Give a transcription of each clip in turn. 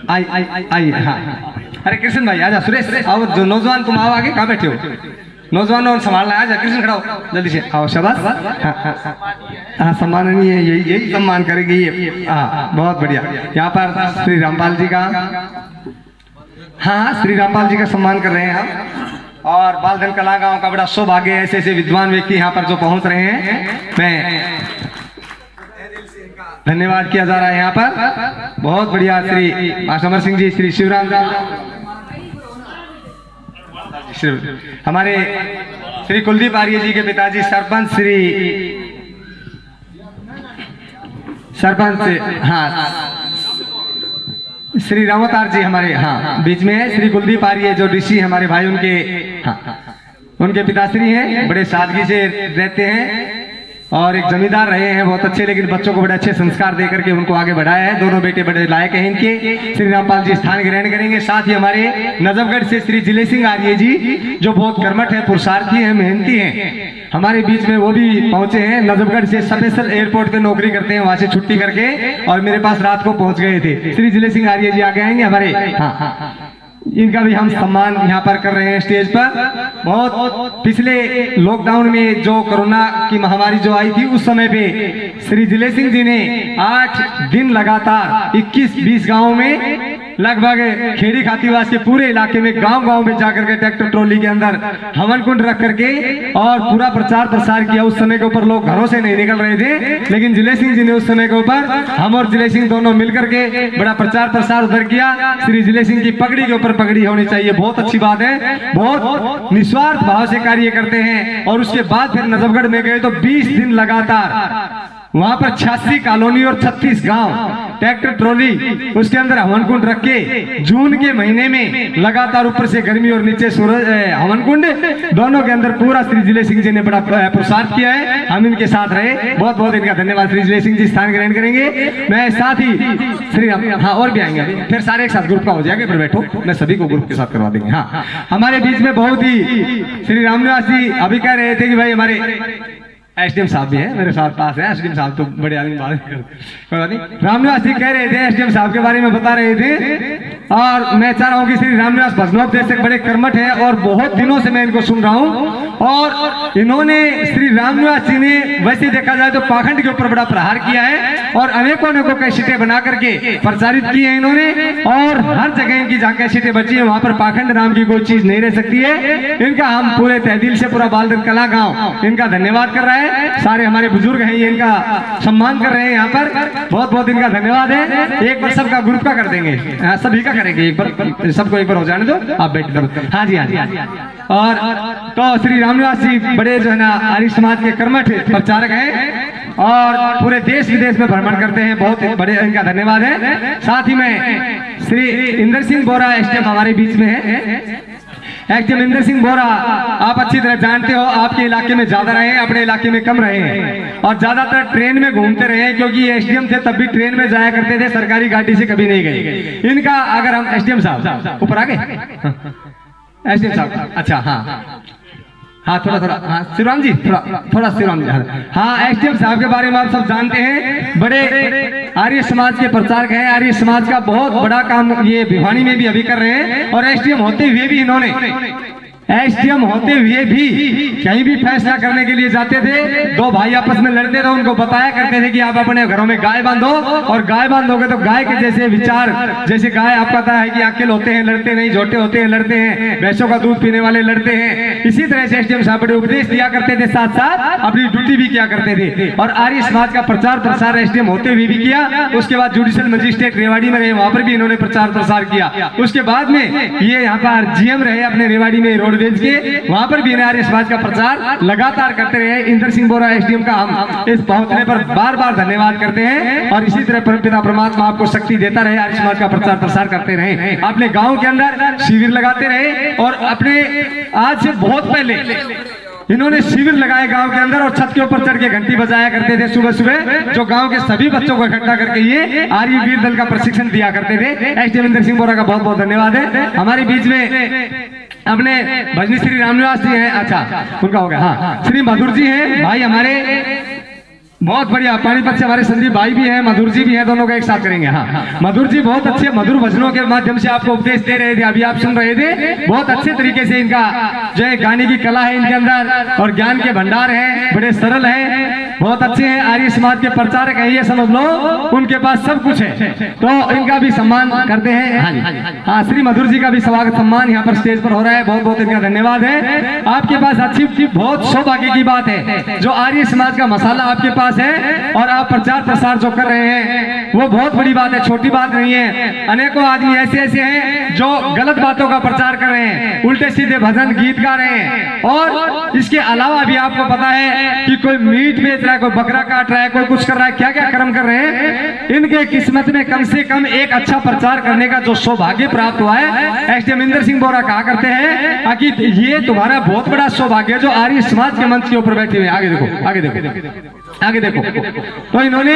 आई आई आई हाँ। अरे कृष्ण भाई आजा, सुरेश आओ, जो नौजवान तुम आओ आगे, कहाँ बैठे हो नौजवानों, संभालना है। आजा कृष्ण, खड़ा हो जल्दी से, आओ शाबाश। हाँ सम्माननीय है, यही सम्मान करेगी ये। हाँ बहुत बढ़िया। यहाँ पर श्री रामपाल जी का, हाँ श्री रामपाल जी का सम्मान कर रहे हैं हम। और बालधन कला गांव का बड़ा सौभाग्य है, ऐसे ऐसे विद्वान व्यक्ति यहाँ पर जो पहुंच रहे हैं, मैं धन्यवाद किया जा रहा है यहाँ पर। बहुत बढ़िया। श्री अमर सिंह जी, श्री शिवराम हमारे श्री कुलदीप आर्य जी के पिताजी सरपंच हाँ श्री रामतार जी हमारे हाँ बीच में है। श्री कुलदीप आर्य जो डीसी हमारे भाई, उनके हाँ उनके पिताश्री हैं, बड़े सादगी से रहते हैं और एक जमींदार रहे हैं बहुत अच्छे, लेकिन बच्चों को बड़े अच्छे संस्कार दे करके उनको आगे बढ़ाया है। दोनों बेटे बड़े लायक हैं इनके। श्री रामपाल जी स्थान ग्रहण करेंगे। साथ ही हमारे नजफगढ़ से श्री जिले सिंह आर्य जी, जो बहुत कर्मठ है, पुरुषार्थी हैं, मेहनती हैं, हमारे बीच में वो भी पहुंचे हैं। नजफगढ़ से स्पेशल एयरपोर्ट पे नौकरी करते हैं, वहां से छुट्टी करके और मेरे पास रात को पहुंच गए थे। श्री जिले सिंह आर्य जी आगे आएंगे हमारे। हाँ इनका भी हम सम्मान यहाँ पर कर रहे हैं स्टेज पर। बहुत पिछले लॉकडाउन में जो कोरोना की महामारी जो आई थी, उस समय पे श्री जिले सिंह जी ने 8 दिन लगातार 21-20 गांवों में, लगभग खेड़ी खातीवास के पूरे इलाके में गांव-गांव में जाकर के ट्रैक्टर ट्रॉली के अंदर हवन कुंड रख करके और पूरा प्रचार प्रसार किया। उस समय के ऊपर लोग घरों से नहीं निकल रहे थे, लेकिन जिले सिंह जी ने उस समय के ऊपर, हम और जिले सिंह दोनों मिलकर के बड़ा प्रचार प्रसार उधर किया। श्री जिले सिंह की पगड़ी के ऊपर पगड़ी होनी चाहिए, बहुत अच्छी बात है। बहुत निस्वार्थ भाव से कार्य करते हैं। और उसके बाद फिर नजफगढ़ में गए तो 20 दिन लगातार वहां पर 86 कॉलोनी और 36 गांव ट्रैक्टर ट्रॉली उसके अंदर हवन कुंड रख के जून के महीने में लगातार ऊपर से गर्मी और नीचे सूरज, हवन कुंड दोनों के अंदर पूरा श्री जिले सिंह जी ने बड़ा पुरुषार्थ किया है। हम इनके साथ रहे, बहुत बहुत इनका धन्यवाद। श्री जिले सिंह जी स्थान ग्रहण करेंगे। मैं साथ ही श्री हाँ और भी आएंगे, फिर सारे एक साथ ग्रुप का हो जाएगा, फिर बैठो, मैं सभी को ग्रुप के साथ करवा देंगे। हाँ हमारे बीच में बहुत ही श्री रामनिवास जी अभी कह रहे थे कि भाई हमारे एसडीएम साहब भी है मेरे साथ पास है। एसडीएम साहब तो बड़े आदमी रामनिवास जी कह रहे थे, एसडीएम साहब के बारे में बता रहे थे। और मैं चाह रहा हूँ कि श्री रामनिवास भजनों जैसे बड़े कर्मठ है और बहुत दिनों से मैं इनको सुन रहा हूँ। और इन्होंने श्री रामनिवास जी ने वैसे देखा जाए तो पाखंड के ऊपर बड़ा प्रहार किया है और अनेकों अनेकों कैसेटें बना करके प्रचारित की है इन्होंने। और हर जगह इनकी जहाँ कैसेटें बची है वहां पर पाखंड नाम की कोई चीज नहीं रह सकती है। इनका हम पूरे तहदील से पूरा बालधन कला गांव इनका धन्यवाद कर रहा है। सारे हमारे बुजुर्ग हैं, ये इनका सम्मान कर रहे हैं यहाँ पर, बहुत बहुत इनका धन्यवाद है। एक बार सबका ग्रुप का कर देंगे, सभी का करेंगे एक बार, सबको एक बार हो जाने दो, आप बैठ करो। हाँ जी हाँ जी। और तो श्री रामनिवास जी बड़े जो है ना आर्य समाज के कर्मठ प्रचारक हैं और पूरे देश विदेश में भ्रमण करते हैं, बहुत बड़े इनका धन्यवाद है। साथ ही में श्री इंदर सिंह बोरा एसडीएम हमारे बीच में है। एसडीएम इंदर सिंह बोरा आप अच्छी तरह जानते हो, आपके इलाके में ज्यादा रहे, अपने इलाके में कम रहे हैं और ज्यादातर ट्रेन में घूमते रहे, क्योंकि एसडीएम थे तब भी ट्रेन में जाया करते थे, सरकारी गाड़ी से कभी नहीं गए। इनका अगर हम एसडीएम साहब ऊपर आ गए, एसडीएम साहब अच्छा हाँ थोड़ा हाँ शिवराम जी थोड़ा शिवराम जी हाँ एसडीएम साहब के बारे में आप सब जानते हैं, बड़े आर्य समाज के प्रचारक हैं। आर्य समाज का बहुत बड़ा काम ये भिवानी में भी अभी कर रहे हैं और एसडीएम होते हुए भी इन्होंने एसडीएम होते हुए भी कहीं भी फैसला करने के लिए जाते थे, दो भाई आपस में लड़ते थे, उनको बताया करते थे कि आप अपने घरों में गाय बांधो और गाय बांधोगे तो गाय के जैसे विचार, जैसे गाय आप पता है कि अकेले होते हैं लड़ते नहीं, झोटे होते हैं लड़ते हैं, भैंसों का दूध पीने वाले लड़ते हैं। इसी तरह से एसडीएम साहब बड़े उपदेश दिया करते थे, साथ साथ अपनी ड्यूटी भी किया करते थे और आर्य समाज का प्रचार प्रसार एसडीएम होते हुए भी किया। उसके बाद जुडिशियल मजिस्ट्रेट रेवाड़ी में रहे, वहां पर भी इन्होंने प्रचार प्रसार किया। उसके बाद में ये यहाँ पर जीएम रहे अपने रेवाड़ी में रोड के, वहां पर भी आर्य समाज का प्रचार लगातार करते रहे। इंदर सिंह बोरा एसडीएम का हम इस पहुंचने पर बार बार धन्यवाद करते हैं और इसी तरह परमपिता परमात्मा आपको शक्ति देता रहे, आर्य समाज का प्रचार प्रसार करते रहे, अपने गांव के अंदर शिविर लगाते रहे। और अपने आज से बहुत पहले इन्होंने शिविर लगाए गांव के अंदर और छत के ऊपर चढ़ के घंटी बजाया करते थे सुबह सुबह, जो गांव के सभी बच्चों को इकट्ठा करके ये आर्य वीर दल का प्रशिक्षण दिया करते थे। एसडीएम इंदर सिंह बोरा का बहुत बहुत धन्यवाद है। हमारे बीच में अपने भजनी श्री रामनिवास जी हैं, अच्छा उनका हो गया, हाँ श्री मधुर जी हैं भाई हमारे, बहुत बढ़िया। पानीपत से हमारे संदीप भाई भी हैं, मधुर जी भी हैं, दोनों का एक साथ करेंगे। हाँ, मधुर जी बहुत अच्छे मधुर भजनों के माध्यम से आपको उपदेश दे रहे थे, अभी आप सुन रहे थे। बहुत अच्छे तरीके से इनका जो है गाने की कला है इनके अंदर, और ज्ञान के भंडार हैं, बड़े सरल हैं, बहुत अच्छे हैं। आर्य समाज के प्रचारक हैं, ये समझ लो, उनके पास सब कुछ है, तो इनका भी सम्मान करते हैं। हाँ जी, हाँ, श्री मधुर जी का भी स्वागत सम्मान यहाँ पर स्टेज पर हो रहा है, बहुत बहुत इनका धन्यवाद है। आपके पास अच्छी बहुत सौभाग्य की बात है, जो आर्य समाज का मसाला आपके पास है और आप प्रचार प्रसार जो कर रहे हैं वो बहुत बड़ी बात है, छोटी बात नहीं है। अनेकों आदमी ऐसे ऐसे हैं जो गलत बातों का प्रचार कर रहे हैं, उल्टे सीधे भजन गीत गा रहे हैं, और इसके अलावा भी आपको पता है कि कोई मीट बेच रहा है, कोई बकरा काट रहा है, कोई कुछ कर रहा है, क्या क्या कर्म कर रहे हैं। इनके किस्मत में कम से कम एक अच्छा प्रचार करने का जो सौभाग्य प्राप्त हुआ है, एसडीएम इंद्र सिंह बोरा कहा करते हैं कि ये तुम्हारा बहुत बड़ा सौभाग्य है जो आर्य समाज के मंच के ऊपर बैठे हुए। आगे देखो, आगे देखो, आगे देखो। तो इन्होंने,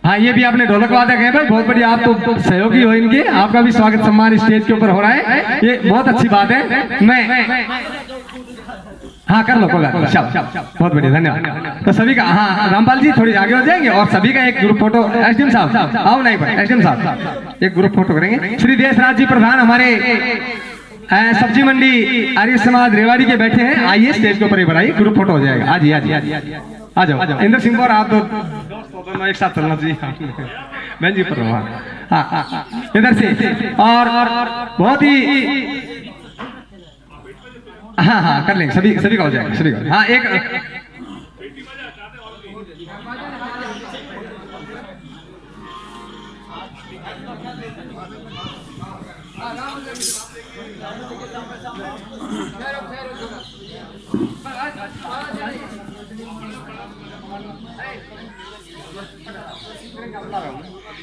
हाँ, ये भी आपने ढोलक वादक है भाई, बहुत बढ़िया, आप तो सहयोगी हो इनके, आपका भी स्वागत सम्मान स्टेज के ऊपर हो रहा है, ये बहुत अच्छी बात है। मैं हाँ कर लो, बहुत बढ़िया, धन्यवाद। तो सभी का, हाँ रामपाल जी थोड़ी आगे हो जाएंगे, और सभी का एक ग्रुप फोटो, एसडीएम साहब आओ, नहीं पर एसडीएम साहब एक ग्रुप फोटो करेंगे। श्री देशराज जी प्रधान हमारे सब्जी मंडी आर्य समाज रेवाड़ी के बैठे हैं, आइए स्टेज के ऊपर ही बढ़ाइए, ग्रुप फोटो हो जाएगा। आज ही आ जाओ इंद्र सिंह और आप दोनों एक साथ चलना चाहिए। बहन जी पर हाँ, इधर से, और बहुत ही, हाँ कर लेंगे, सभी का हो जाएगा, सभी का। हाँ, एक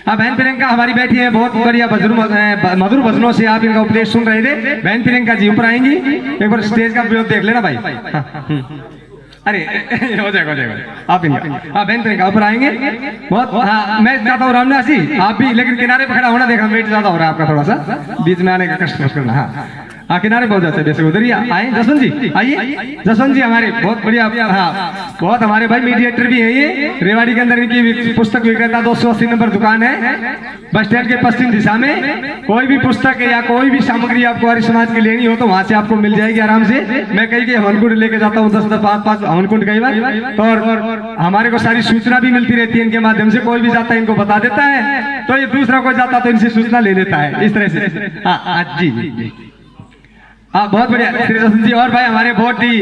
हाँ, बहन प्रियंका हमारी बैठी है, बहुत बढ़िया मधुर भजनों से आप इनका उपदेश सुन रहे थे। बहन प्रियंका जी ऊपर आएंगी, एक बार स्टेज का प्रयोग देख लेना भाई। अरे हो जाएगा आप इनका, हाँ बहन प्रियंका ऊपर आएंगे। बहुत, हाँ मैं चाहता हूँ रामदास जी आप भी, लेकिन किनारे पर खड़ा होना, देखा वेट ज्यादा हो रहा है आपका, थोड़ा सा बीच में आने का कष्ट करना। हाँ, किनारे बहुत जाते हैं, उधर ही आए। जसवंत जी आइए, जसवंत जी हमारे बहुत बढ़िया, हाँ बहुत हमारे भाई मीडिएटर भी है। ये रेवाड़ी के अंदर इनकी पुस्तक विक्रेता 280 नंबर दुकान है, बस स्टैंड के पश्चिम दिशा में। कोई भी पुस्तक या कोई भी सामग्री आपको आर्य समाज की लेनी हो तो वहां से आपको मिल जाएगी आराम से। मैं कहीं हवनकुंड लेके जाता हूँ 10-10 5-5 हवनकुंड कई बार, तो और हमारे को सारी सूचना भी मिलती रहती है इनके माध्यम से। कोई भी जाता है इनको बता देता है, तो ये दूसरा कोई जाता तो इनसे सूचना ले लेता है, इस तरह से। हाँ जी जी जी, हाँ बहुत बढ़िया श्री रोशन जी। और भाई हमारे बहुत ही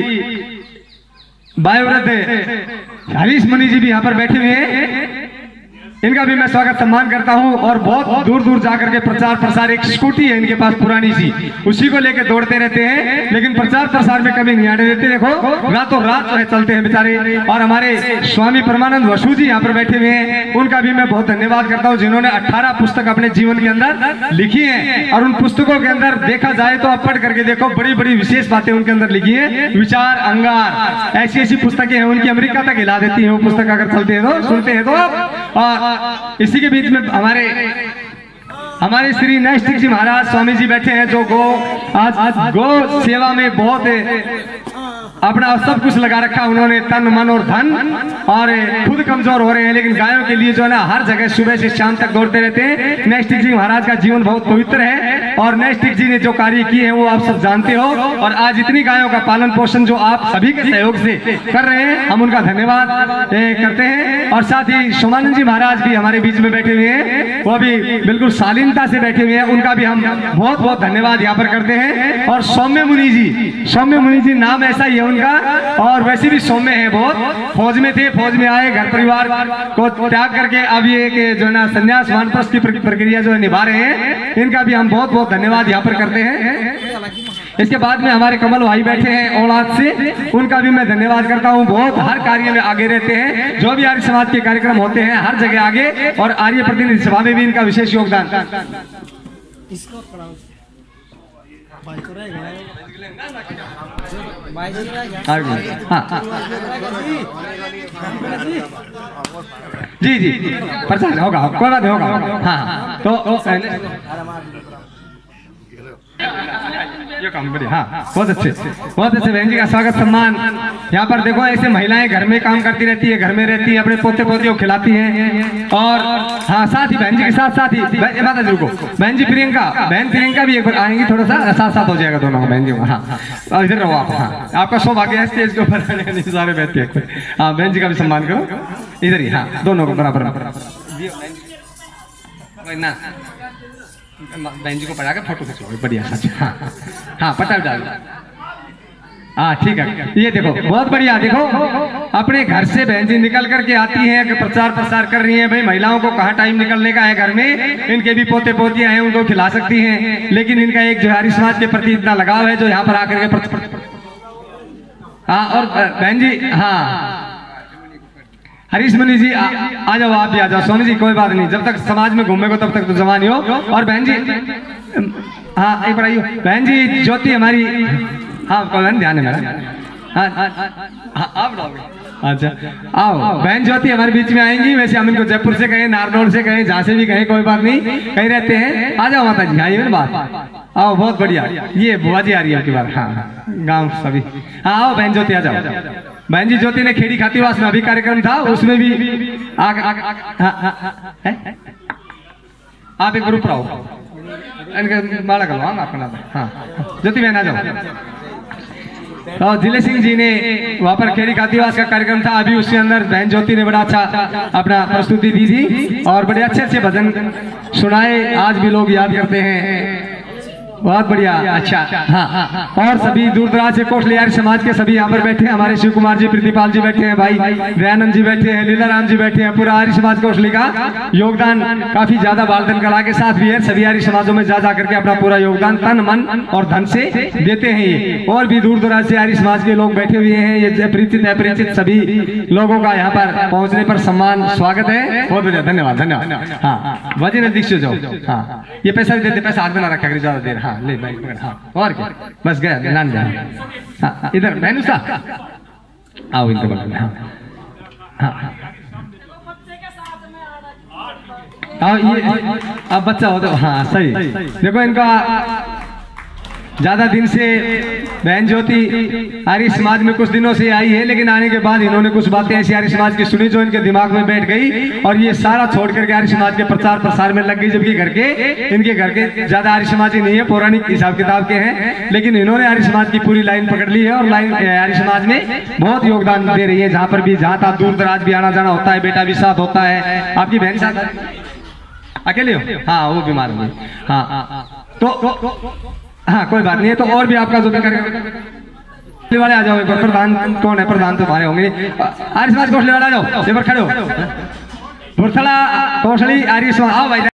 बायोव्रत हरीश मुनि जी भी यहाँ पर बैठे हुए हैं, इनका भी मैं स्वागत सम्मान करता हूं। और बहुत दूर दूर जाकर के प्रचार प्रसार, एक स्कूटी है इनके पास पुरानी सी, उसी को लेके दौड़ते रहते हैं, लेकिन प्रचार प्रसार में कभी नहीं आने देते। देखो रातों रात जो है चलते हैं बेचारे। और हमारे स्वामी परमानंद वसु जी यहाँ पर बैठे हुए हैं, उनका भी मैं बहुत धन्यवाद करता हूँ, जिन्होंने 18 पुस्तक अपने जीवन के अंदर लिखी है। और उन पुस्तकों के अंदर देखा जाए तो आप पढ़ करके देखो, बड़ी बड़ी विशेष बातें उनके अंदर लिखी है। विचार अंगार, ऐसी ऐसी पुस्तकें हैं उनकी, अमेरिका तक हिला देती है वो पुस्तक, अगर चलते हैं तो, सुनते हैं तो आप। और इसी के बीच में हमारे श्री नैष्ठिक जी महाराज स्वामी जी बैठे हैं, जो आज गो सेवा में बहुत अपना सब कुछ लगा रखा उन्होंने, तन मन और धन, और खुद कमजोर हो रहे हैं, लेकिन गायों के लिए जो है ना हर जगह सुबह से शाम तक दौड़ते रहते हैं। नैष्ठिक जी महाराज का जीवन बहुत पवित्र है, और नैष्ठिक जी ने जो कार्य किए हैं वो आप सब जानते हो। और आज इतनी गायों का पालन पोषण जो आप सभी के सहयोग से कर रहे हैं, हम उनका धन्यवाद करते हैं। और साथ ही सोमानंद जी महाराज भी हमारे बीच में बैठे हुए हैं, वो भी बिल्कुल शालीनता से बैठे हुए हैं, उनका भी हम बहुत बहुत धन्यवाद यहाँ पर करते हैं। और सौम्य मुनि जी नाम ऐसा ही है उनका, और वैसे भी सौम्य है बहुत। फौज में थे, फौज में आए, घर परिवार को त्याग करके अब ये जो है ना संन्यास वानप्रस्थ की प्रक्रिया जो है निभा रहे हैं, इनका भी हम बहुत बहुत धन्यवाद यहाँ पर करते हैं। इसके बाद में हमारे कमल भाई बैठे हैं औलाद से, उनका भी मैं धन्यवाद करता हूँ। बहुत हर कार्य में आगे रहते हैं, जो भी आर्य समाज के कार्यक्रम होते हैं हर जगह आगे, और आर्य प्रतिनिधि सभा में भी इनका विशेष योगदान। जी जी प्रचार होगा, कोई बात होगा। हाँ तो ये काम बढ़िया। हाँ बहुत अच्छे बहन जी का स्वागत सम्मान। यहाँ पर देखो ऐसे महिलाएं घर में काम करती रहती है, घर में रहती है, अपने पोते पोतियों को खिलाती हैं। और हाँ साथ ही बहन जी के साथ ही बात रुको, बहन जी प्रियंका भी एक बार आएंगी, थोड़ा सा साथ हो जाएगा दोनों बहन जी। हाँ इधर रहो आप। हाँ आपका सौभाग्य है स्टेज के ऊपर सारे बैठते हैं। हाँ बहन जी का भी सम्मान करो इधर ही। हाँ दोनों को बराबर ना बहन जी को पढ़ा कर फोटो खिंचवाओ बढ़िया। हाँ हाँ पटा डाल। हाँ ठीक है। ये देखो बहुत बढ़िया। देखो अपने घर से बहन जी निकल करके आती हैं कि प्रचार प्रसार कर रही हैं। भाई महिलाओं को कहाँ टाइम निकलने का है, घर में इनके भी पोते पोतियां हैं, उनको खिला सकती हैं, लेकिन इनका एक जो आर्य समाज के प्रति इतना लगाव है जो यहाँ पर आकर के। हाँ और बहन जी हाँ हरीश मुनि जी आ जाओ, आप भी आ जाओ। सोनी जी कोई बात नहीं, जब तक समाज में घूमेगा तब तक तो जवान ही हो। और बहन जी हाँ एक बढ़ाइयो बहन जी ज्योति हमारी। हाँ बहन ध्यान है मेरा। हाँ आप लाओगे। अच्छा आओ बहन ज्योति हमारे बीच में आएंगी। वैसे हम इनको जयपुर से कहें, नारनौल से कहें, जहाँ से भी कहें कोई बात नहीं, कहीं रहते हैं। आ जाओ माता जी। हाँ ये बात आओ बहुत बढ़िया। ये बुआ जी आ रही है आपकी बार। हाँ गाँव सभी। हाँ आओ बहन ज्योति आ जाओ। बहन जी ज्योति ने खेड़ी खातीवास में अभी कार्यक्रम था, उसमें भी आप एक ग्रुप रहो, माला करो। आपका नाम। हाँ ज्योति बहन आ जाओ। और जिले सिंह जी ने वहाँ पर खेड़ी खातीवास का कार्यक्रम था, अभी उसके अंदर बहन ज्योति ने बड़ा अच्छा अपना प्रस्तुति दी थी और बड़े अच्छे भजन सुनाए। आज भी लोग याद करते हैं। बहुत बढ़िया। अच्छा हाँ और सभी दूर दराज से कोटली आर्य समाज के सभी यहाँ पर बैठे हैं। हमारे शिव कुमार जी, प्रीतिपाल जी बैठे हैं, भाई दयानंद जी बैठे हैं, लीलाराम जी बैठे हैं। पूरा आर्य समाज कोटली का योगदान काफी ज्यादा बालधन कला के साथ भी है। सभी आर्य समाजों में जा करके अपना पूरा योगदान तन मन और धन से देते हैं ये। और भी दूर दराज से आर्य समाज के लोग बैठे हुए हैं। ये परिचित अपरिचित सभी लोगों का यहाँ पर पहुंचने पर सम्मान स्वागत है। बहुत बढ़िया धन्यवाद। हाँ वजह नजदीक से जाओ। हाँ ये पैसा भी देते, पैसा हाथ में ना रखा करिए ज्यादा देर। हाँ ले भाई पकड़। हाँ और क्या बस गया नान जा। हाँ इधर मैनुसा आओ इनको बगल में। हाँ हाँ आओ ये अब बच्चा हो तो। हाँ सही। देखो इनका ज्यादा दिन से बहन ज्योति आर्य समाज में कुछ दिनों से आई है, लेकिन आने के बाद इन्होंने कुछ बातें ऐसी आर्य समाज की सुनी जो इनके दिमाग में बैठ गई और ये सारा छोड़ करके आर्य समाज के प्रचार प्रसार में लग गई। जबकि इनके घर के ज्यादा आर्य समाज ही नहीं है, पौराणिक हिसाब किताब के हैं, लेकिन इन्होंने आर्य समाज की पूरी लाइन पकड़ ली है और लाइन आर्य समाज में बहुत योगदान दे रही है। जहाँ पर भी जहाँ तक दूर दराज भी आना जाना होता है, बेटा भी साथ होता है। आपकी बहन साथ अकेले हो? हाँ वो बीमार हो। हाँ तो हाँ कोई बात नहीं है। तो और भी आपका जो करेगा वाले आ जाओ। प्रधान कौन है? प्रधान तो हमारे होंगे। आर्य समाज कोटली वाले आ जाओ, खड़े हो। बुरथड़ा कोटली आर्य समाज आओ भाई।